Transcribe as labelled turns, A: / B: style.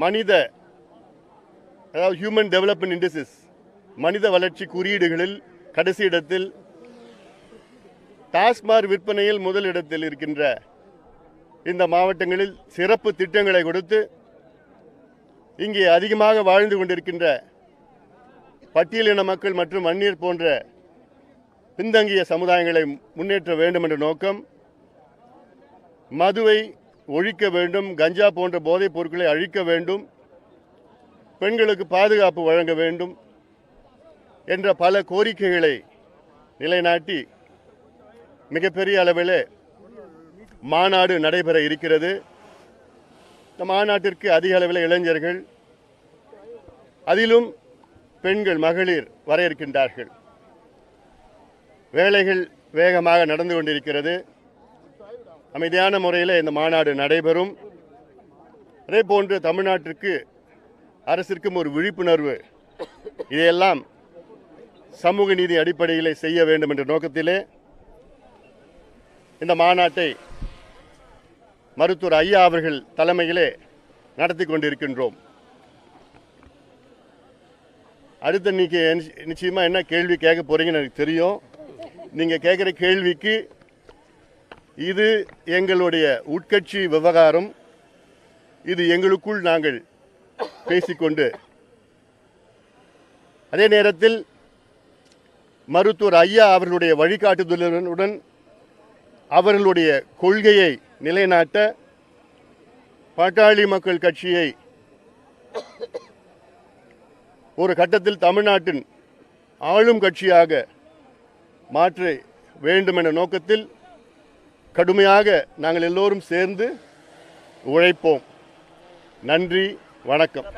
A: மனித அதாவது human development index மனித வளர்ச்சி குறியீடுகளில் கடைசி இடத்தில், டாஸ்மாக் விற்பனையில் முதல் இடத்தில் இருக்கின்ற இந்த மாவட்டங்களில் சிறப்பு திட்டங்களை கொடுத்து இங்கே அதிகமாக வாழ்ந்து கொண்டிருக்கின்ற பட்டியலின மக்கள் மற்றும் வன்னியர் போன்ற பின்தங்கிய சமுதாயங்களை முன்னேற்ற வேண்டும் என்ற நோக்கம், மதுவை ஒழிக்க வேண்டும், கஞ்சா போன்ற போதைப் பொருட்களை அழிக்க வேண்டும், பெண்களுக்கு பாதுகாப்பு வழங்க வேண்டும் என்ற பல கோரிக்கைகளை நிலைநாட்டி மிகப்பெரிய அளவில் மாநாடு நடைபெற இருக்கிறது. இந்த மாநாட்டிற்கு அதிக அளவில் இளைஞர்கள், அதிலும் பெண்கள், மகளிர் வர இருக்கின்றார்கள். வேலைகள் வேகமாக நடந்து கொண்டிருக்கிறது. அமைதியான முறையில் இந்த மாநாடு நடைபெறும். அதே போன்று தமிழ்நாட்டிற்கு அரசிற்கும் ஒரு விழிப்புணர்வு, இதையெல்லாம் சமூக நீதி அடிப்படையில் செய்ய வேண்டும் என்ற நோக்கத்திலே இந்த மாநாட்டை மருத்துவர் ஐயா அவர்கள் தலைமையிலே நடத்தி கொண்டிருக்கின்றோம். அடுத்த நீங்க நிச்சயமா என்ன கேள்வி கேட்க போறீங்கன்னு எனக்கு தெரியும். நீங்க கேட்கிற கேள்விக்கு இது எங்களுடைய உட்கட்சி விவகாரம். இது எங்களுக்குள் நாங்கள் பேசிக்கொண்டு, அதே நேரத்தில் மருத்துவர் ஐயா அவர்களுடைய வழிகாட்டுதலுடன் அவர்களுடைய கொள்கையை நிலைநாட்ட பாட்டாளி மக்கள் கட்சியை ஒரு கட்டத்தில் தமிழ்நாட்டின் ஆளும் கட்சியாக மாற்ற வேண்டும் என்ற நோக்கத்தில் கடுமையாக நாங்கள் எல்லோரும் சேர்ந்து உழைப்போம். நன்றி, வணக்கம்.